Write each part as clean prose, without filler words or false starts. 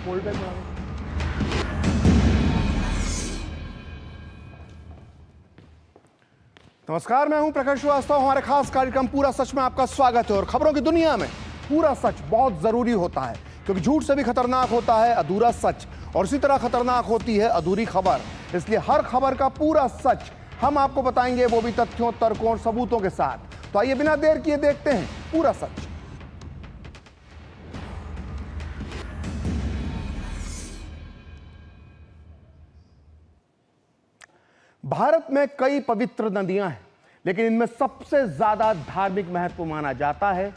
Fold back बना लो। नमस्कार, मैं हूं प्रकाश श्रीवास्तव। हमारे खास कार्यक्रम पूरा सच में आपका स्वागत है। और खबरों की दुनिया में पूरा सच बहुत जरूरी होता है, क्योंकि झूठ से भी खतरनाक होता है अधूरा सच, और इसी तरह खतरनाक होती है अधूरी खबर। इसलिए हर खबर का पूरा सच हम आपको बताएंगे, वो भी तथ्यों, तर्कों और सबूतों के साथ। तो आइए बिना देर किए देखते हैं पूरा सच। भारत में कई पवित्र नदियां हैं, लेकिन इनमें सबसे ज्यादा धार्मिक महत्व माना जाता है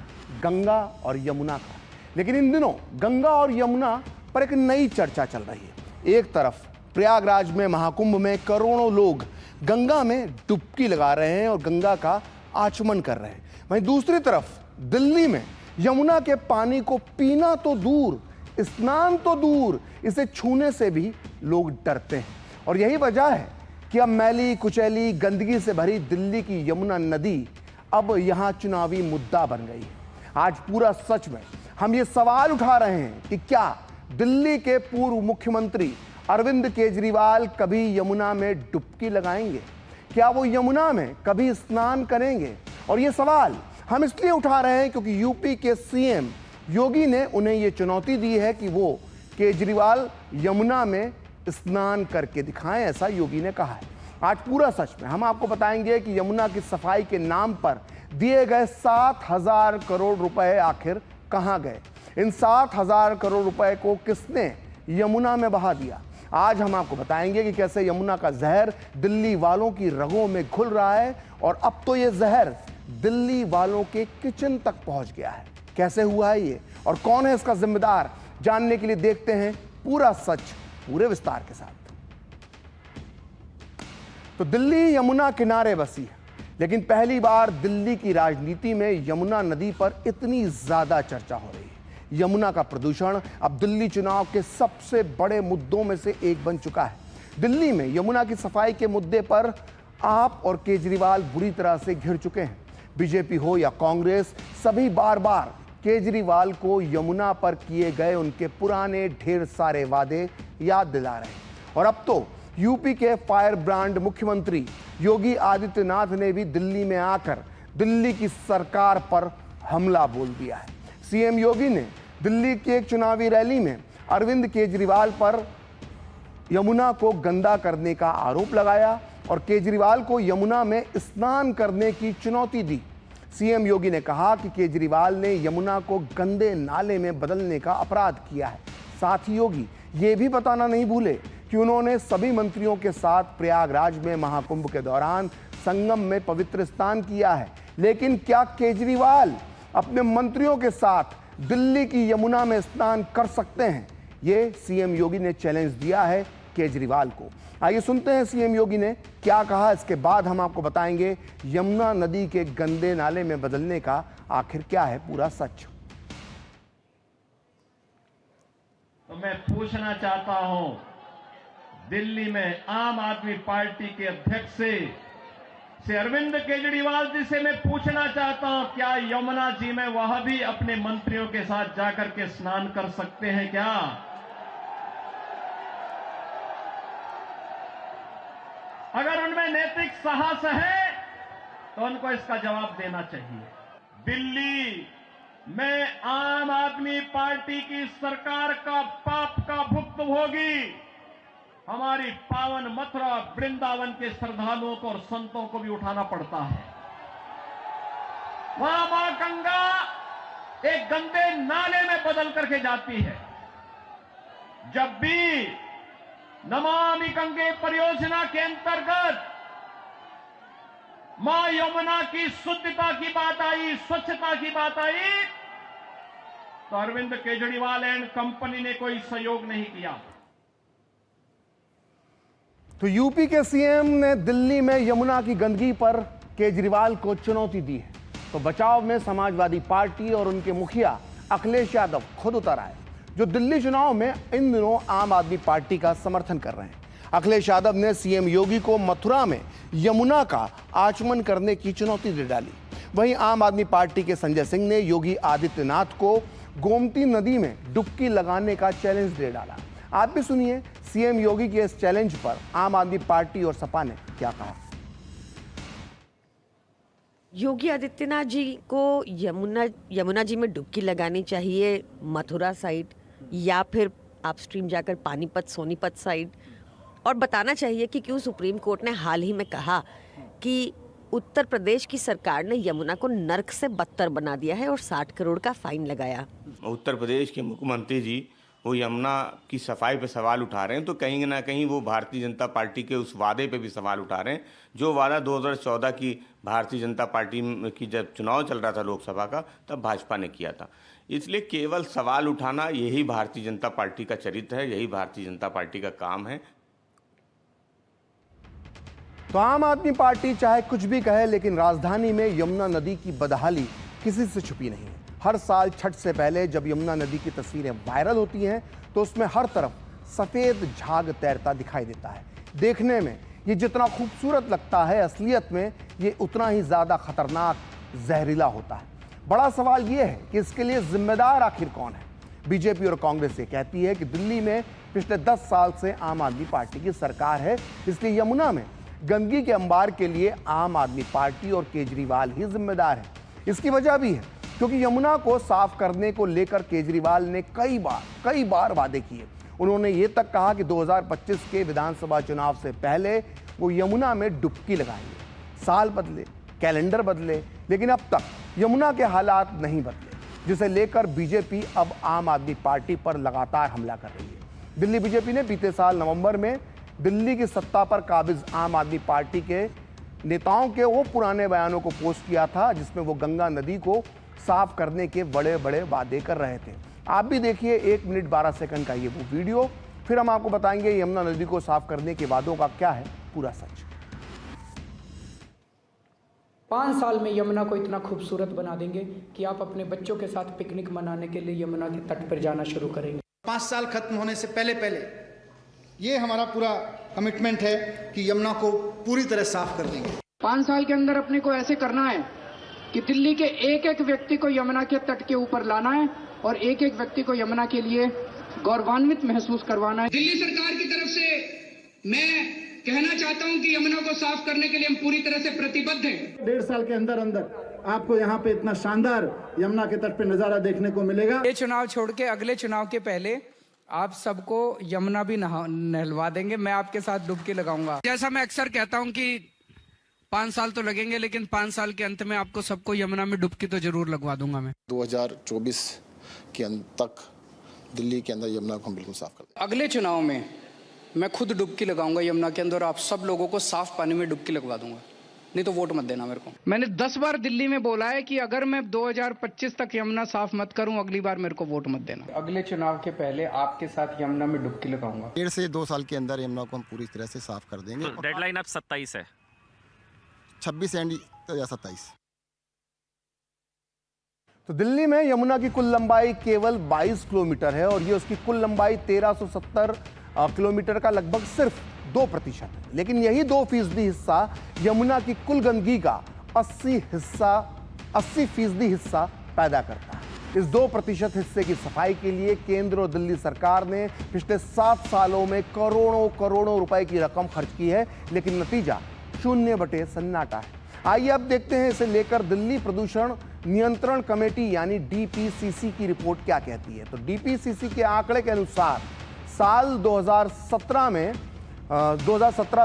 गंगा और यमुना का। लेकिन इन दिनों गंगा और यमुना पर एक नई चर्चा चल रही है। एक तरफ प्रयागराज में महाकुंभ में करोड़ों लोग गंगा में डुबकी लगा रहे हैं और गंगा का आचमन कर रहे हैं, वहीं दूसरी तरफ दिल्ली में यमुना के पानी को पीना तो दूर, स्नान तो दूर, इसे छूने से भी लोग डरते हैं। और यही वजह है कि अब मैली कुचैली गंदगी से भरी दिल्ली की यमुना नदी अब यहां चुनावी मुद्दा बन गई है। आज पूरा सच में हम ये सवाल उठा रहे हैं कि क्या दिल्ली के पूर्व मुख्यमंत्री अरविंद केजरीवाल कभी यमुना में डुबकी लगाएंगे? क्या वो यमुना में कभी स्नान करेंगे? और ये सवाल हम इसलिए उठा रहे हैं क्योंकि यूपी के सीएम योगी ने उन्हें ये चुनौती दी है कि वो केजरीवाल यमुना में स्नान करके दिखाएं, ऐसा योगी ने कहा है। आज पूरा सच में हम आपको बताएंगे कि यमुना की सफाई के नाम पर दिए गए 7,000 करोड़ रुपए आखिर कहां गए। इन 7,000 करोड़ रुपए को किसने यमुना में बहा दिया। आज हम आपको बताएंगे कि कैसे यमुना का जहर दिल्ली वालों की रगों में घुल रहा है, और अब तो ये जहर दिल्ली वालों के किचन तक पहुंच गया है। कैसे हुआ है ये और कौन है इसका जिम्मेदार, जानने के लिए देखते हैं पूरा सच पूरे विस्तार के साथ। तो दिल्ली यमुना किनारे बसी है, लेकिन पहली बार दिल्ली की राजनीति में यमुना नदी पर इतनी ज्यादा चर्चा हो रही है। यमुना का प्रदूषण अब दिल्ली चुनाव के सबसे बड़े मुद्दों में से एक बन चुका है। दिल्ली में यमुना की सफाई के मुद्दे पर आप और केजरीवाल बुरी तरह से घिर चुके हैं। बीजेपी हो या कांग्रेस, सभी बार बार केजरीवाल को यमुना पर किए गए उनके पुराने ढेर सारे वादे याद दिला रहे हैं। और अब तो यूपी के फायर ब्रांड मुख्यमंत्री योगी आदित्यनाथ ने भी दिल्ली में आकर दिल्ली की सरकार पर हमला बोल दिया है। सीएम योगी ने दिल्ली की एक चुनावी रैली में अरविंद केजरीवाल पर यमुना को गंदा करने का आरोप लगाया और केजरीवाल को यमुना में स्नान करने की चुनौती दी। सीएम योगी ने कहा कि केजरीवाल ने यमुना को गंदे नाले में बदलने का अपराध किया है। साथ ही योगी ये भी बताना नहीं भूले कि उन्होंने सभी मंत्रियों के साथ प्रयागराज में महाकुंभ के दौरान संगम में पवित्र स्नान किया है। लेकिन क्या केजरीवाल अपने मंत्रियों के साथ दिल्ली की यमुना में स्नान कर सकते हैं? ये सीएम योगी ने चैलेंज दिया है केजरीवाल को। आइए सुनते हैं सीएम योगी ने क्या कहा। इसके बाद हम आपको बताएंगे यमुना नदी के गंदे नाले में बदलने का आखिर क्या है पूरा सच। तो मैं पूछना चाहता हूं, दिल्ली में आम आदमी पार्टी के अध्यक्ष से अरविंद केजरीवाल जी से मैं पूछना चाहता हूं, क्या यमुना जी में वह भी अपने मंत्रियों के साथ जाकर के स्नान कर सकते हैं क्या? अगर उनमें नैतिक साहस है तो उनको इसका जवाब देना चाहिए। दिल्ली में आम आदमी पार्टी की सरकार का पाप का भुक्तभोगी हमारी पावन मथुरा वृंदावन के श्रद्धालुओं को और संतों को भी उठाना पड़ता है। वहां मां गंगा एक गंदे नाले में बदल करके जाती है। जब भी नमामि गंगे परियोजना के अंतर्गत मां यमुना की शुद्धता की बात आई, स्वच्छता की बात आई, तो अरविंद केजरीवाल एंड कंपनी ने कोई सहयोग नहीं किया। तो यूपी के सीएम ने दिल्ली में यमुना की गंदगी पर केजरीवाल को चुनौती दी है, तो बचाव में समाजवादी पार्टी और उनके मुखिया अखिलेश यादव खुद उतर आए, जो दिल्ली चुनाव में इन दिनों आम आदमी पार्टी का समर्थन कर रहे हैं। अखिलेश यादव ने सीएम योगी को मथुरा में यमुना का आचमन करने की चुनौती दे डाली। वहीं आम आदमी पार्टी के संजय सिंह ने योगी आदित्यनाथ को गोमती नदी में डुबकी लगाने का चैलेंज दे डाला। आप भी सुनिए सीएम योगी के इस चैलेंज पर आम आदमी पार्टी और सपा ने क्या कहा। योगी आदित्यनाथ जी को यमुना जी में डुबकी लगानी चाहिए, मथुरा साइड या फिर अपस्ट्रीम जाकर पानीपत सोनीपत साइड, और बताना चाहिए कि क्यों सुप्रीम कोर्ट ने हाल ही में कहा कि उत्तर प्रदेश की सरकार ने यमुना को नर्क से बदतर बना दिया है और 60 करोड़ का फाइन लगाया। उत्तर प्रदेश के मुख्यमंत्री जी वो यमुना की सफाई पे सवाल उठा रहे हैं, तो कहीं ना कहीं वो भारतीय जनता पार्टी के उस वादे पे भी सवाल उठा रहे हैं जो वादा 2014 की भारतीय जनता पार्टी की जब चुनाव चल रहा था लोकसभा का, तब भाजपा ने किया था। इसलिए केवल सवाल उठाना यही भारतीय जनता पार्टी का चरित्र है, यही भारतीय जनता पार्टी का काम है। तो आम आदमी पार्टी चाहे कुछ भी कहे, लेकिन राजधानी में यमुना नदी की बदहाली किसी से छुपी नहीं है। हर साल छठ से पहले जब यमुना नदी की तस्वीरें वायरल होती हैं तो उसमें हर तरफ सफेद झाग तैरता दिखाई देता है। देखने में ये जितना खूबसूरत लगता है, असलियत में ये उतना ही ज्यादा खतरनाक, जहरीला होता है। बड़ा सवाल ये है कि इसके लिए जिम्मेदार आखिर कौन है। बीजेपी और कांग्रेस ये कहती है कि दिल्ली में पिछले 10 साल से आम आदमी पार्टी की सरकार है, इसलिए यमुना में गंदगी के अंबार के लिए आम आदमी पार्टी और केजरीवाल ही जिम्मेदार है। इसकी वजह भी है क्योंकि यमुना को साफ करने को लेकर केजरीवाल ने कई बार वादे किए। उन्होंने ये तक कहा कि 2025 के विधानसभा चुनाव से पहले वो यमुना में डुबकी लगाएंगे। साल बदले, कैलेंडर बदले, लेकिन अब तक यमुना के हालात नहीं बदले, जिसे लेकर बीजेपी अब आम आदमी पार्टी पर लगातार हमला कर रही है। दिल्ली बीजेपी ने बीते साल नवंबर में दिल्ली की सत्ता पर काबिज आम आदमी पार्टी के नेताओं के वो पुराने बयानों को पोस्ट किया था जिसमें वो गंगा नदी को साफ करने के बड़े बड़े वादे कर रहे थे। आप भी देखिए 1 मिनट 12 सेकंड का ये वो वीडियो, फिर हम आपको बताएंगे यमुना नदी को साफ करने के वादों का क्या है पूरा सच। 5 साल में यमुना को इतना खूबसूरत बना देंगे कि आप अपने बच्चों के साथ पिकनिक मनाने के लिए यमुना के तट पर जाना शुरू करेंगे। 5 साल खत्म होने से पहले ये हमारा पूरा कमिटमेंट है कि यमुना को पूरी तरह साफ कर देंगे। 5 साल के अंदर अपने को ऐसे करना है कि दिल्ली के एक व्यक्ति को यमुना के तट के ऊपर लाना है और एक व्यक्ति को यमुना के लिए गौरवान्वित महसूस करवाना है। दिल्ली सरकार की तरफ से मैं कहना चाहता हूं कि यमुना को साफ करने के लिए हम पूरी तरह से प्रतिबद्ध हैं। 1.5 साल के अंदर आपको यहाँ पे इतना शानदार यमुना के तट पे नजारा देखने को मिलेगा। ये चुनाव छोड़ के अगले चुनाव के पहले आप सबको यमुना भी नहलवा देंगे। मैं आपके साथ डुबकी लगाऊंगा। जैसा मैं अक्सर कहता हूं कि 5 साल तो लगेंगे, लेकिन 5 साल के अंत में आपको सबको यमुना में डुबकी तो जरूर लगवा दूंगा मैं। 2024 के अंत तक दिल्ली के अंदर यमुना को हम बिल्कुल साफ कर देंगे। अगले चुनाव में मैं खुद डुबकी लगाऊंगा यमुना के अंदर, आप सब लोगों को साफ पानी में डुबकी लगवा दूंगा। नहीं तो वोट मत देना मेरे को। मैंने 10 बार दिल्ली में बोला है कि अगर मैं 2025 तक यमुना साफ मत करूं, अगली बार मेरे को वोट मत देना। अगले चुनाव के पहले आपके साथ यमुना में डुबकी लगाऊंगा। 1.5 से 2 साल के अंदर यमुना को हम पूरी तरह से साफ कर देंगे। तो डेडलाइन अब 27 है, 26 एंड या 27। तो दिल्ली में यमुना की कुल लंबाई केवल 22 किलोमीटर है और ये उसकी कुल लंबाई 1370 किलोमीटर का लगभग सिर्फ 2% है। लेकिन यही 2% हिस्सा यमुना की कुल गंदगी का 80% हिस्सा पैदा करता है। इस 2% हिस्से की सफाई के लिए केंद्र और दिल्ली सरकार ने पिछले 7 सालों में करोड़ों रुपए की रकम खर्च की है, लेकिन नतीजा 0 सन्नाटा है। आइए अब देखते हैं इसे लेकर दिल्ली प्रदूषण नियंत्रण कमेटी यानी डीपीसीसी की रिपोर्ट क्या कहती है। तो डीपीसीसी के आंकड़े के अनुसार साल 2017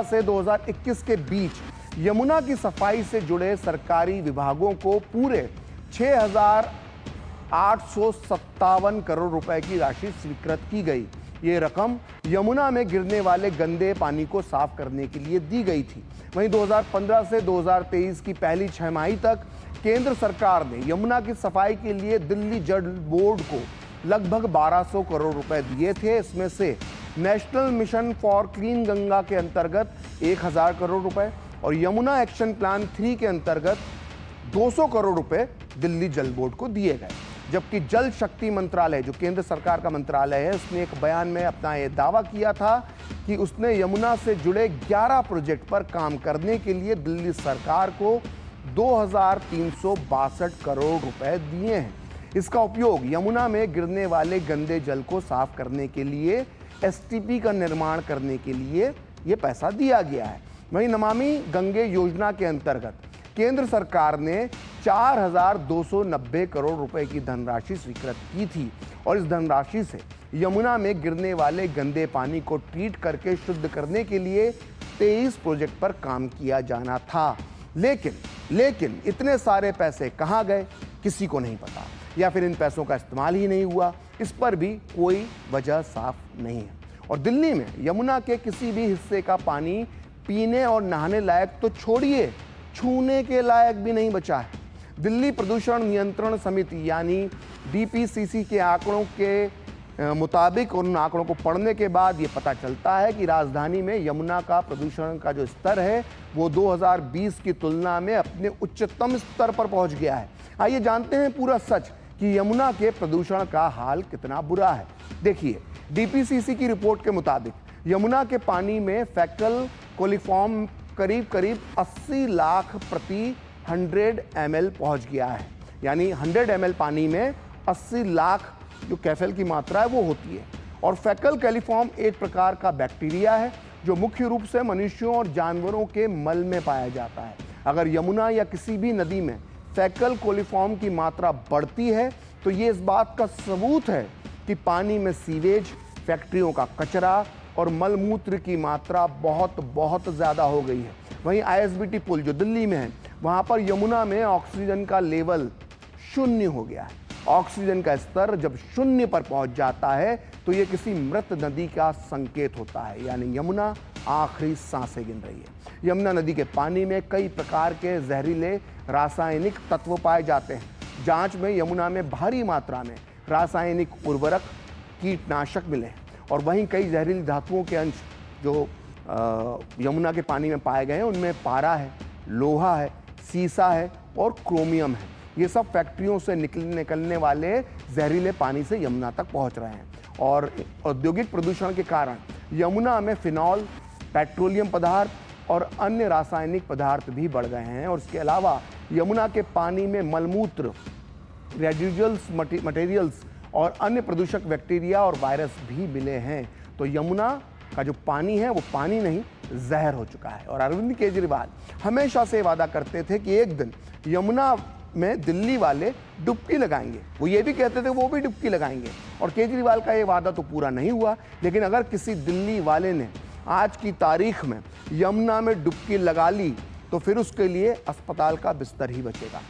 से 2021 के बीच यमुना की सफाई से जुड़े सरकारी विभागों को पूरे 6,857 करोड़ रुपए की राशि स्वीकृत की गई। ये रकम यमुना में गिरने वाले गंदे पानी को साफ करने के लिए दी गई थी। वहीं 2015 से 2023 की पहली छमाही तक केंद्र सरकार ने यमुना की सफाई के लिए दिल्ली जल बोर्ड को लगभग 1200 करोड़ रुपए दिए थे। इसमें से national mission for clean Ganga के अंतर्गत 1000 करोड़ रुपए और यमुना एक्शन प्लान 3 के अंतर्गत 200 करोड़ रुपए दिल्ली जल बोर्ड को दिए गए। जबकि जल शक्ति मंत्रालय, जो केंद्र सरकार का मंत्रालय है, उसने एक बयान में अपना यह दावा किया था कि उसने यमुना से जुड़े 11 प्रोजेक्ट पर काम करने के लिए दिल्ली सरकार को 2362 करोड़ रुपए दिए हैं। इसका उपयोग यमुना में गिरने वाले गंदे जल को साफ करने के लिए, एसटीपी का निर्माण करने के लिए ये पैसा दिया गया है। वहीं नमामि गंगे योजना के अंतर्गत केंद्र सरकार ने 4,290 करोड़ रुपए की धनराशि स्वीकृत की थी और इस धनराशि से यमुना में गिरने वाले गंदे पानी को ट्रीट करके शुद्ध करने के लिए 23 प्रोजेक्ट पर काम किया जाना था। लेकिन इतने सारे पैसे कहाँ गए किसी को नहीं पता, या फिर इन पैसों का इस्तेमाल ही नहीं हुआ, इस पर भी कोई वजह साफ नहीं है। और दिल्ली में यमुना के किसी भी हिस्से का पानी पीने और नहाने लायक तो छोड़िए, छूने के लायक भी नहीं बचा है। दिल्ली प्रदूषण नियंत्रण समिति यानी डीपीसीसी के आंकड़ों के मुताबिक, उन आंकड़ों को पढ़ने के बाद ये पता चलता है कि राजधानी में यमुना का प्रदूषण का जो स्तर है वो 2020 की तुलना में अपने उच्चतम स्तर पर पहुंच गया है। आइए जानते हैं पूरा सच कि यमुना के प्रदूषण का हाल कितना बुरा है। देखिए, डीपीसीसी की रिपोर्ट के मुताबिक यमुना के पानी में फैकल कोलिफॉर्म करीब 80 लाख प्रति 100 ml पहुंच गया है। यानी 100 ml पानी में 80 लाख जो कैफेल की मात्रा है वो होती है। और फैकल कैलिफॉर्म एक प्रकार का बैक्टीरिया है जो मुख्य रूप से मनुष्यों और जानवरों के मल में पाया जाता है। अगर यमुना या किसी भी नदी में फैकल कोलिफॉर्म की मात्रा बढ़ती है तो ये इस बात का सबूत है कि पानी में सीवेज, फैक्ट्रियों का कचरा और मलमूत्र की मात्रा बहुत ज़्यादा हो गई है। वहीं आईएसबीटी पुल जो दिल्ली में है, वहाँ पर यमुना में ऑक्सीजन का लेवल 0 हो गया है। ऑक्सीजन का स्तर जब 0 पर पहुँच जाता है तो ये किसी मृत नदी का संकेत होता है, यानी यमुना आखिरी सांसें गिन रही है। यमुना नदी के पानी में कई प्रकार के जहरीले रासायनिक तत्व पाए जाते हैं। जांच में यमुना में भारी मात्रा में रासायनिक उर्वरक, कीटनाशक मिले हैं और वहीं कई जहरीली धातुओं के अंश जो यमुना के पानी में पाए गए हैं उनमें पारा है, लोहा है, सीसा है और क्रोमियम है। ये सब फैक्ट्रियों से निकलने वाले जहरीले पानी से यमुना तक पहुंच रहे हैं और औद्योगिक प्रदूषण के कारण यमुना में फिनॉल, पेट्रोलियम पदार्थ और अन्य रासायनिक पदार्थ भी बढ़ गए हैं। और इसके अलावा यमुना के पानी में मलमूत्र, रेडिजुअल्स मटेरियल्स और अन्य प्रदूषक बैक्टीरिया और वायरस भी मिले हैं। तो यमुना का जो पानी है वो पानी नहीं, जहर हो चुका है। और अरविंद केजरीवाल हमेशा से वादा करते थे कि एक दिन यमुना में दिल्ली वाले डुबकी लगाएंगे। वो ये भी कहते थे वो भी डुबकी लगाएंगे और केजरीवाल का ये वादा तो पूरा नहीं हुआ। लेकिन अगर किसी दिल्ली वाले ने आज की तारीख में यमुना में डुबकी लगा ली तो फिर उसके लिए अस्पताल का बिस्तर ही बचेगा।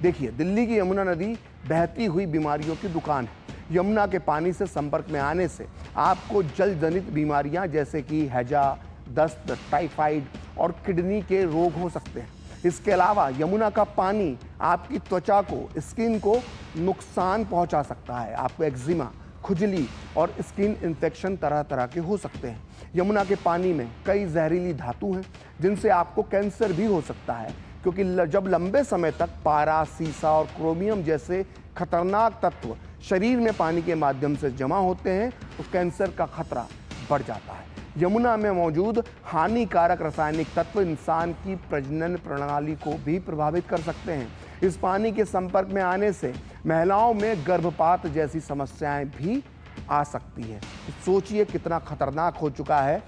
देखिए, दिल्ली की यमुना नदी बहती हुई बीमारियों की दुकान है। यमुना के पानी से संपर्क में आने से आपको जल जनित बीमारियां जैसे कि हैजा, दस्त, टाइफाइड और किडनी के रोग हो सकते हैं। इसके अलावा यमुना का पानी आपकी त्वचा को, स्किन को नुकसान पहुंचा सकता है। आपको एक्जिमा, खुजली और स्किन इन्फेक्शन तरह तरह के हो सकते हैं। यमुना के पानी में कई जहरीली धातु हैं जिनसे आपको कैंसर भी हो सकता है, क्योंकि जब लंबे समय तक पारा, सीसा और क्रोमियम जैसे खतरनाक तत्व शरीर में पानी के माध्यम से जमा होते हैं तो कैंसर का खतरा बढ़ जाता है। यमुना में मौजूद हानिकारक रासायनिक तत्व इंसान की प्रजनन प्रणाली को भी प्रभावित कर सकते हैं। इस पानी के संपर्क में आने से महिलाओं में गर्भपात जैसी समस्याएं भी आ सकती हैं। तो सोचिए कितना खतरनाक हो चुका है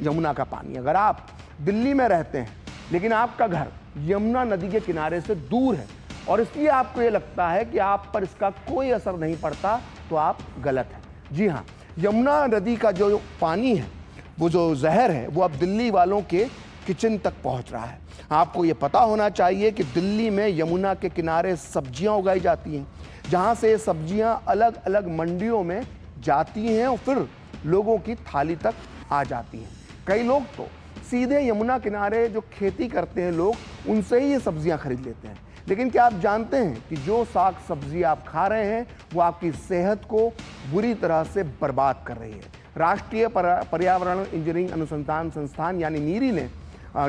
यमुना का पानी। अगर आप दिल्ली में रहते हैं लेकिन आपका घर यमुना नदी के किनारे से दूर है और इसलिए आपको ये लगता है कि आप पर इसका कोई असर नहीं पड़ता, तो आप गलत हैं। जी हाँ, यमुना नदी का जो पानी है, वो जो जहर है, वो अब दिल्ली वालों के किचन तक पहुंच रहा है। आपको ये पता होना चाहिए कि दिल्ली में यमुना के किनारे सब्जियां उगाई जाती हैं, जहां से ये सब्जियां अलग अलग मंडियों में जाती हैं और फिर लोगों की थाली तक आ जाती हैं। कई लोग तो सीधे यमुना किनारे जो खेती करते हैं लोग, उनसे ही ये सब्जियां खरीद लेते हैं। लेकिन क्या आप जानते हैं कि जो साग सब्जी आप खा रहे हैं वो आपकी सेहत को बुरी तरह से बर्बाद कर रही है। राष्ट्रीय पर्यावरण इंजीनियरिंग अनुसंधान संस्थान यानी नीरी ने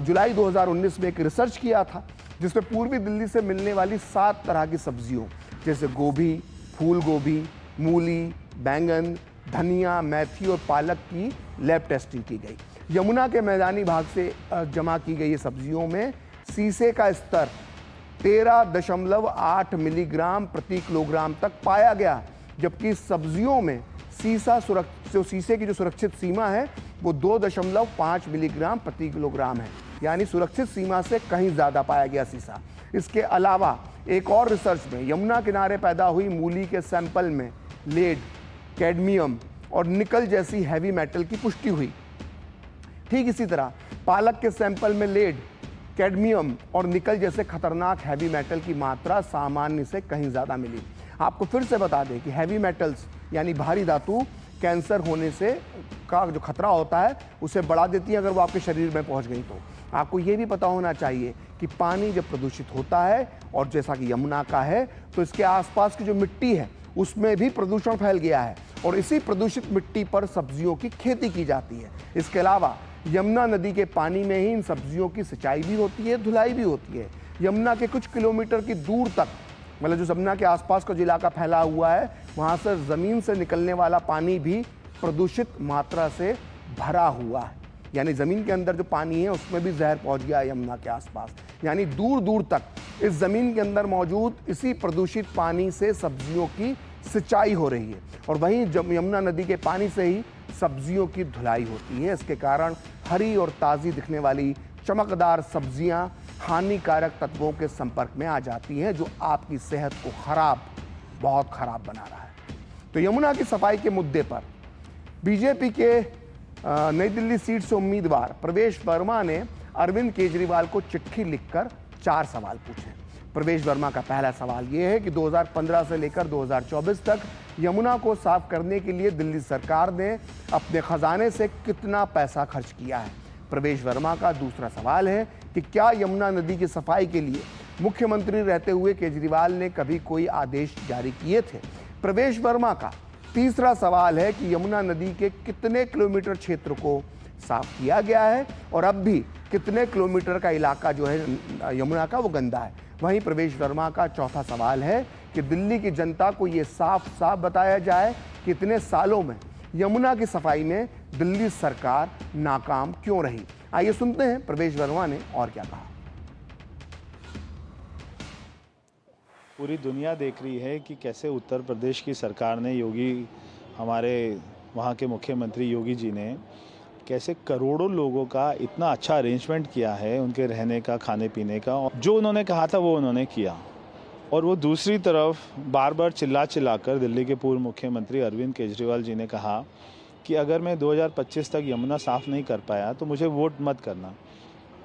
जुलाई 2019 में एक रिसर्च किया था जिसमें पूर्वी दिल्ली से मिलने वाली 7 तरह की सब्जियों जैसे गोभी, फूल गोभी, मूली, बैंगन, धनिया, मेथी और पालक की लैब टेस्टिंग की गई। यमुना के मैदानी भाग से जमा की गई सब्जियों में सीसे का स्तर 13.8 मिलीग्राम प्रति किलोग्राम तक पाया गया, जबकि सब्जियों में शीशे की जो सुरक्षित सीमा है वो 2.5 मिलीग्राम प्रति किलोग्राम है, यानी सुरक्षित सीमा से कहीं ज़्यादा पाया गया सीसा। इसके अलावा एक और रिसर्च में यमुना किनारे पैदा हुई मूली के सैंपल में लेड, कैडमियम और निकल जैसी हैवी मेटल की पुष्टि हुई। ठीक इसी तरह पालक के सैंपल में लेड, कैडमियम और निकल जैसे खतरनाक हैवी मेटल की मात्रा सामान्य से कहीं ज़्यादा मिली। आपको फिर से बता दें कि हैवी मेटल्स यानी भारी धातु कैंसर होने से का जो खतरा होता है उसे बढ़ा देती है अगर वो आपके शरीर में पहुंच गई तो। आपको ये भी पता होना चाहिए कि पानी जब प्रदूषित होता है, और जैसा कि यमुना का है, तो इसके आसपास की जो मिट्टी है उसमें भी प्रदूषण फैल गया है और इसी प्रदूषित मिट्टी पर सब्जियों की खेती की जाती है। इसके अलावा यमुना नदी के पानी में ही इन सब्जियों की सिंचाई भी होती है, धुलाई भी होती है। यमुना के कुछ किलोमीटर की दूर तक, मतलब जो यमुना के आसपास का जो इलाका फैला हुआ है, वहाँ से ज़मीन से निकलने वाला पानी भी प्रदूषित मात्रा से भरा हुआ है, यानी ज़मीन के अंदर जो पानी है उसमें भी जहर पहुँच गया है यमुना के आसपास। यानी दूर दूर तक इस ज़मीन के अंदर मौजूद इसी प्रदूषित पानी से सब्जियों की सिंचाई हो रही है और वहीं यमुना नदी के पानी से ही सब्जियों की धुलाई होती है। इसके कारण हरी और ताज़ी दिखने वाली चमकदार सब्जियां हानिकारक तत्वों के संपर्क में आ जाती हैं, जो आपकी सेहत को बहुत खराब बना रहा है। तो यमुना की सफाई के मुद्दे पर बीजेपी के नई दिल्ली सीट से उम्मीदवार प्रवेश वर्मा ने अरविंद केजरीवाल को चिट्ठी लिखकर 4 सवाल पूछे। प्रवेश वर्मा का पहला सवाल यह है कि 2015 से लेकर 2024 तक यमुना को साफ करने के लिए दिल्ली सरकार ने अपने खजाने से कितना पैसा खर्च किया है। प्रवेश वर्मा का दूसरा सवाल है कि क्या यमुना नदी की सफाई के लिए मुख्यमंत्री रहते हुए केजरीवाल ने कभी कोई आदेश जारी किए थे। प्रवेश वर्मा का तीसरा सवाल है कि यमुना नदी के कितने किलोमीटर क्षेत्र को साफ किया गया है और अब भी कितने किलोमीटर का इलाका जो है यमुना का वो गंदा है। वहीं प्रवेश वर्मा का चौथा सवाल है कि दिल्ली की जनता को ये साफ साफ बताया जाए कि इतने सालों में यमुना की सफाई में दिल्ली सरकार नाकाम क्यों रही। आइए सुनते हैं प्रवेश वर्मा ने और क्या कहा। पूरी दुनिया देख रही है कि कैसे उत्तर प्रदेश की सरकार ने हमारे वहाँ के मुख्यमंत्री योगी जी ने कैसे करोड़ों लोगों का इतना अच्छा अरेंजमेंट किया है, उनके रहने का, खाने पीने का। जो उन्होंने कहा था वो उन्होंने किया। और वो दूसरी तरफ बार बार चिल्ला कर दिल्ली के पूर्व मुख्यमंत्री अरविंद केजरीवाल जी ने कहा कि अगर मैं 2025 तक यमुना साफ नहीं कर पाया तो मुझे वोट मत करना।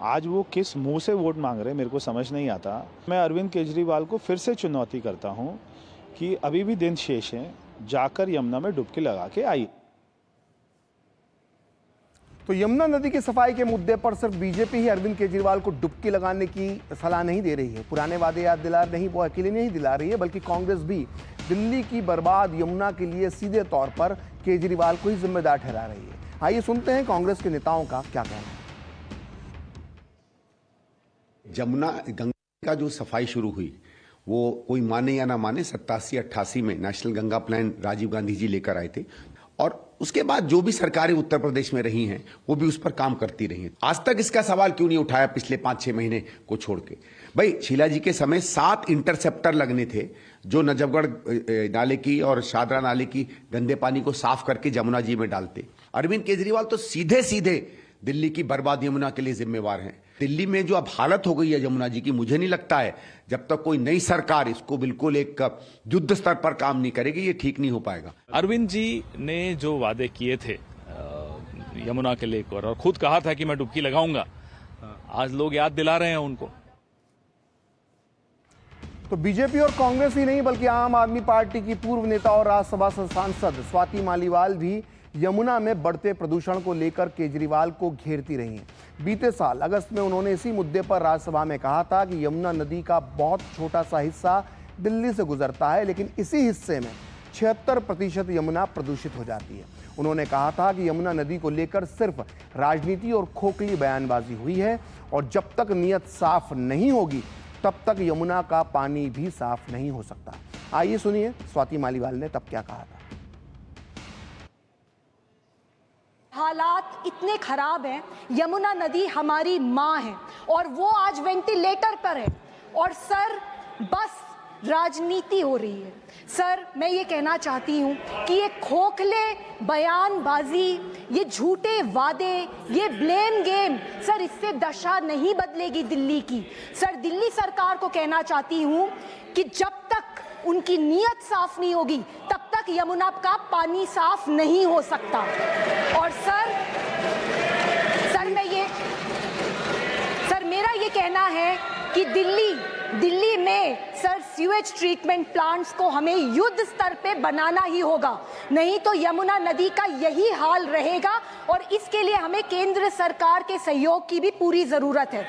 आज वो किस मुंह से वोट मांग रहे मेरे को समझ नहीं आता। मैं अरविंद केजरीवाल को फिर से चुनौती करता हूँ कि अभी भी दिन शेष है, जाकर यमुना में डुबकी लगा के आइए। तो यमुना नदी की सफाई के मुद्दे पर सिर्फ बीजेपी ही अरविंद केजरीवाल को डुबकी लगाने की सलाह नहीं दे रही है, पुराने वादे याद दिला रही, वो अकेले नहीं दिला रही है, बल्कि कांग्रेस भी दिल्ली की बर्बाद यमुना के लिए सीधे तौर पर केजरीवाल को ही जिम्मेदार ठहरा रही है। आइए सुनते हैं कांग्रेस के नेताओं का क्या कहना है। यमुना गंगा का जो सफाई शुरू हुई, वो कोई माने या ना माने 87-88 में नेशनल गंगा प्लान राजीव गांधी जी लेकर आए थे और उसके बाद जो भी सरकारें उत्तर प्रदेश में रही हैं वो भी उस पर काम करती रही हैं। आज तक इसका सवाल क्यों नहीं उठाया पिछले 5-6 महीने को छोड़ के। भाई शीला जी के समय 7 इंटरसेप्टर लगने थे जो नजफगढ़ नाले की और शादरा नाले की गंदे पानी को साफ करके जमुना जी में डालते। अरविंद केजरीवाल तो सीधे सीधे दिल्ली की बर्बाद यमुना के लिए जिम्मेवार हैं। दिल्ली में जो अब हालत हो गई है यमुना जी की, मुझे नहीं लगता है जब तक कोई नई सरकार इसको बिल्कुल एक युद्ध स्तर पर काम नहीं करेगी, ये ठीक नहीं हो पाएगा। अरविंद जी ने जो वादे किए थे यमुना के लेकर और खुद कहा था कि मैं डुबकी लगाऊंगा, आज लोग याद दिला रहे हैं उनको। तो बीजेपी और कांग्रेस ही नहीं बल्कि आम आदमी पार्टी की पूर्व नेता और राज्यसभा सांसद स्वाति मालीवाल भी यमुना में बढ़ते प्रदूषण को लेकर केजरीवाल को घेरती रही हैं। बीते साल अगस्त में उन्होंने इसी मुद्दे पर राज्यसभा में कहा था कि यमुना नदी का बहुत छोटा सा हिस्सा दिल्ली से गुजरता है, लेकिन इसी हिस्से में 76% यमुना प्रदूषित हो जाती है। उन्होंने कहा था कि यमुना नदी को लेकर सिर्फ राजनीति और खोखली बयानबाजी हुई है और जब तक नीयत साफ नहीं होगी तब तक यमुना का पानी भी साफ नहीं हो सकता। आइए सुनिए स्वाति मालीवाल ने तब क्या कहा था। हालात इतने खराब हैं, यमुना नदी हमारी माँ है और वो आज वेंटिलेटर पर है। और सर बस राजनीति हो रही है। सर मैं ये कहना चाहती हूँ कि ये खोखले बयानबाजी, ये झूठे वादे, ये ब्लेम गेम, सर इससे दशा नहीं बदलेगी दिल्ली की। सर दिल्ली सरकार को कहना चाहती हूँ कि जब तक उनकी नीयत साफ नहीं होगी तब तक यमुना का पानी साफ नहीं हो सकता। और सर मेरा ये कहना है कि दिल्ली में सर सीवेज ट्रीटमेंट प्लांट्स को हमें युद्ध स्तर पे बनाना ही होगा, नहीं तो यमुना नदी का यही हाल रहेगा और इसके लिए हमें केंद्र सरकार के सहयोग की भी पूरी ज़रूरत है।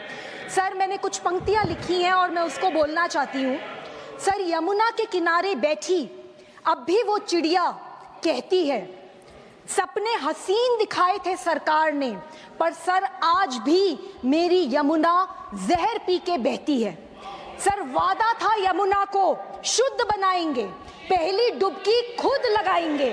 सर मैंने कुछ पंक्तियां लिखी हैं और मैं उसको बोलना चाहती हूँ। सर यमुना के किनारे बैठी अब भी वो चिड़िया कहती है, सपने हसीन दिखाए थे सरकार ने, पर सर आज भी मेरी यमुना जहर पी के बहती है। सर वादा था यमुना को शुद्ध बनाएंगे, पहली डुबकी खुद लगाएंगे।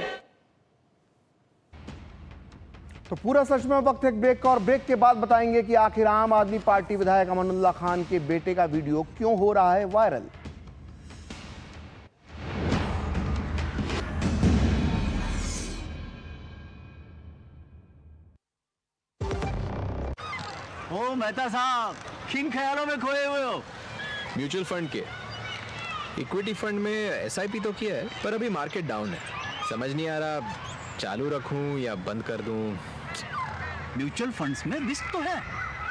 तो पूरा सच में वक्त एक ब्रेक का, और ब्रेक के बाद बताएंगे कि आखिर आम आदमी पार्टी विधायक अमानुल्लाह खान के बेटे का वीडियो क्यों हो रहा है वायरल। ओ मेहता साहब, किन ख्यालों में खोए हुए हो? म्यूचुअल फंड के इक्विटी फंड में एसआईपी तो किया है, पर अभी मार्केट डाउन है। समझ नहीं आ रहा चालू रखूं या बंद कर दूं। म्यूचुअल फंड्स में रिस्क तो है,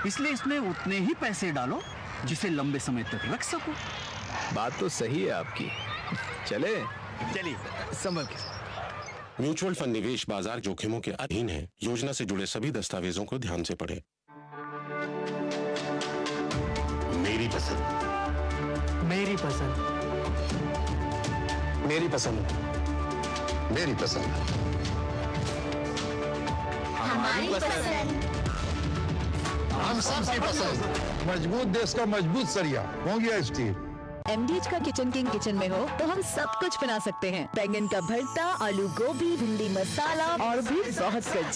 इसलिए इसमें उतने ही पैसे डालो जिसे लंबे समय तक रख सको। बात तो सही है आपकी, चलिए संभल के। म्यूचुअल फंड निवेश बाजार जोखिमों के अधीन है। योजना से जुड़े सभी दस्तावेजों को ध्यान से पढ़ें। मेरी पसंद, मेरी पसंद, मेरी पसंद, मेरी पसंद, हमारी पसंद, हम सबकी पसंद। मजबूत देश का मजबूत सरिया होंगे स्टील। MDH का किचन किंग किचन में हो तो हम सब कुछ बना सकते हैं। बैंगन का भरता, आलू गोभी, भिंडी मसाला और भी बहुत कुछ।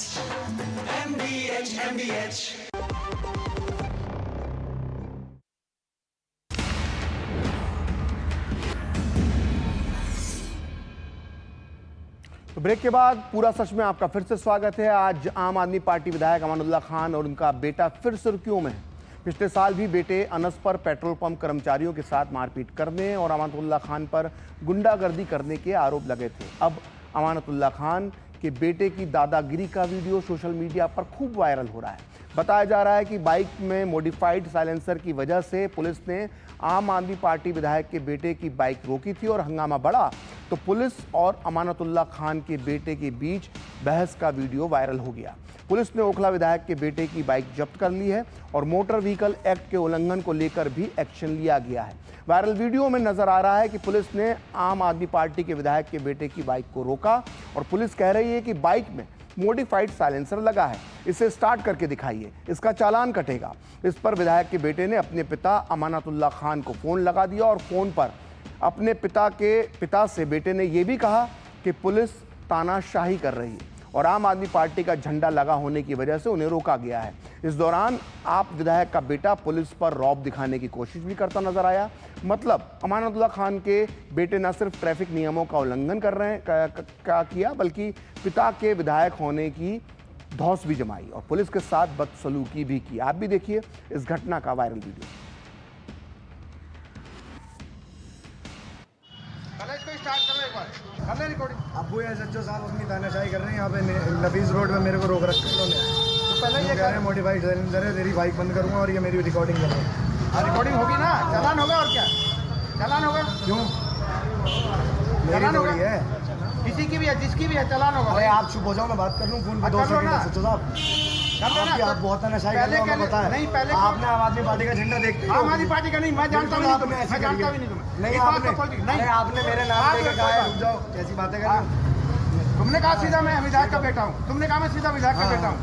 MDH। तो ब्रेक के बाद पूरा सच में आपका फिर से स्वागत है। आज आम आदमी पार्टी विधायक अमानुल्लाह खान और उनका बेटा फिर सुर्खियों में है। पिछले साल भी बेटे अनस पर पेट्रोल पंप कर्मचारियों के साथ मारपीट करने और अमानतुल्लाह खान पर गुंडागर्दी करने के आरोप लगे थे। अब अमानतुल्लाह खान के बेटे की दादागिरी का वीडियो सोशल मीडिया पर खूब वायरल हो रहा है। बताया जा रहा है कि बाइक में मॉडिफाइड साइलेंसर की वजह से पुलिस ने आम आदमी पार्टी विधायक के बेटे की बाइक रोकी थी और हंगामा बढ़ा तो पुलिस और अमानतुल्लाह खान के बेटे के बीच बहस का वीडियो वायरल हो गया। पुलिस ने ओखला विधायक के बेटे की बाइक जब्त कर ली है और मोटर व्हीकल एक्ट के उल्लंघन को लेकर भी एक्शन लिया गया है। वायरल वीडियो में नजर आ रहा है कि पुलिस ने आम आदमी पार्टी के विधायक के बेटे की बाइक को रोका और पुलिस कह रही है कि बाइक में मॉडिफाइड साइलेंसर लगा है, इसे स्टार्ट करके दिखाइए, इसका चालान कटेगा। इस पर विधायक के बेटे ने अपने पिता अमानतुल्लाह खान को फ़ोन लगा दिया और फ़ोन पर अपने पिता से बेटे ने यह भी कहा कि पुलिस तानाशाही कर रही है और आम आदमी पार्टी का झंडा लगा होने की वजह से उन्हें रोका गया है। इस दौरान आप विधायक का बेटा पुलिस पर रौब दिखाने की कोशिश भी करता नजर आया। मतलब अमानतुल्लाह खान के बेटे न सिर्फ ट्रैफिक नियमों का उल्लंघन कर रहे हैं किया बल्कि पिता के विधायक होने की धौंस भी जमाई और पुलिस के साथ बदसलूकी भी की। आप भी देखिए इस घटना का वायरल वीडियो। अबू एसएचओ साहब अपनी तानाशाही कर रहे हैं यहाँ पे नफीस रोड पे मेरे को रोक रखा है उन्होंने। तो पहले ये कह रहे हैं मॉडिफाइड साइलेंसर है, तेरी बाइक बंद करूंगा और ये मेरी रिकॉर्डिंग कर रहे हैं। रिकॉर्डिंग होगी ना, चालान होगा और क्या चालान होगा? क्यों मेरी थोड़ी है, किसी की भी है, जिसकी भी है चालान होगा। अरे आप चुप हो जाओ, मैं बात कर लूँ फोन पे 2 सेकंड। एसएचओ साहब आप बहुत तानाशाही कर रहे हो, हमें पता है। नहीं पहले आपने आम आदमी पार्टी का झंडा देखते आम आदमी पार्टी का नहीं, मैं जानता भी नहीं, मैं जानता भी नहीं तुम्हें। नहीं आपने मेरे नाम लेके कहा है, रुक जाओ, कैसी बातें कर रहे हो? तुमने कहा सीधा मैं विधायक का बेटा हूँ, तुमने कहा मैं सीधा विधायक का बेटा हूँ।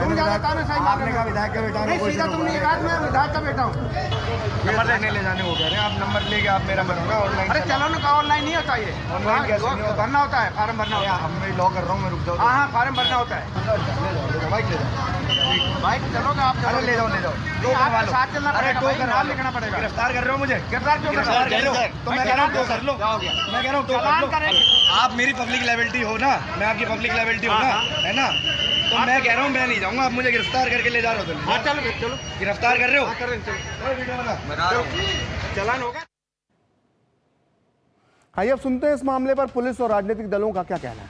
तुम ज्यादा तानाशाही मार रहे हो। विधायक का बेटा नहीं, सीधा तुमने ये कहा मैं विधायक का बेटा हूँ। नंबर लेने ले जाने को कह रहे हैं आप, नंबर लेके आप मेरा बनोगा ऑनलाइन। अरे चलो ना, ऑनलाइन नहीं होता ये, ऑनलाइन कैसे भरना होता है, फार्म भरना होता है। हम मैं लॉ कर रहा हूँ, मैं रुक जाओ। हाँ, फार्म भरना होता है। बाइक ले जाओ, बाइक चलोगे आप? अरे ले जाओ, ले जाओ, साथ चलना पड़ेगा, नाम लिखना पड़ेगा। गिरफ्तार कर रहे हो मुझे? गिरफ्तार क्यों कर रहे हो? तो मैं कह रहा हूँ तो कर लो, मैं कह रहा हूँ तो कर लो। आप मेरी पब्लिक लायबिलिटी हो ना, मैं आपकी पब्लिक लायबिलिटी हूँ ना, है ना? तो मैं कह रहा हूँ मैं नहीं जाऊँगा, आप मुझे गिरफ्तार करके ले जा रहे हो। तो चलो चलो, गिरफ्तार कर रहे हो? चलान होगा। आइए अब सुनते हैं इस मामले पर पुलिस और राजनीतिक दलों का क्या कहना है।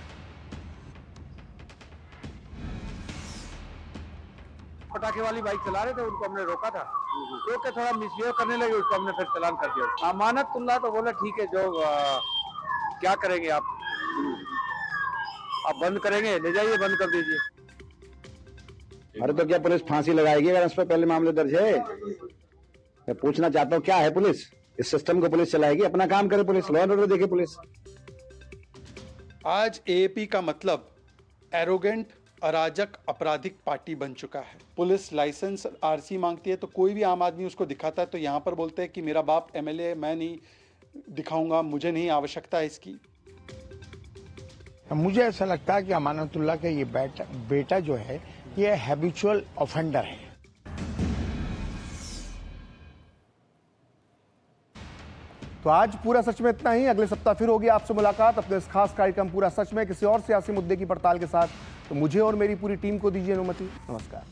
पटाखे वाली बाइक चला रहे थे, उनको हमने रोका था, रोक के थोड़ा मिसबिहेव करने लगे, उसको हमने फिर चालान कर दिया। अमानतुल्लाह तो बोला ठीक है, जो क्या करेंगे आप बंद करेंगे, ले जाइए, बंद कर दीजिए। अरे तो क्या पुलिस फांसी लगाएगी अगर उस पर पहले मामले दर्ज है? मैं पूछना चाहता हूँ क्या है पुलिस? इस सिस्टम को पुलिस चलाएगी? अपना काम करे पुलिस, लॉ एंड ऑर्डर देखे पुलिस। आज एएपी का मतलब एरोगेंट, अराजक, आपराधिक पार्टी बन चुका है। पुलिस लाइसेंस आरसी मांगती है तो कोई भी आम आदमी उसको दिखाता है, तो यहाँ पर बोलते हैं कि मेरा बाप एमएलए है, मैं नहीं दिखाऊंगा, मुझे नहीं आवश्यकता है इसकी। मुझे ऐसा लगता है कि अमानतुल्लाह का ये बेटा जो है ये हैबिचुअल ऑफेंडर है। तो आज पूरा सच में इतना ही। अगले सप्ताह फिर होगी आपसे मुलाकात अपने इस खास कार्यक्रम पूरा सच में किसी और सियासी मुद्दे की पड़ताल के साथ। तो मुझे और मेरी पूरी टीम को दीजिए अनुमति। नमस्कार।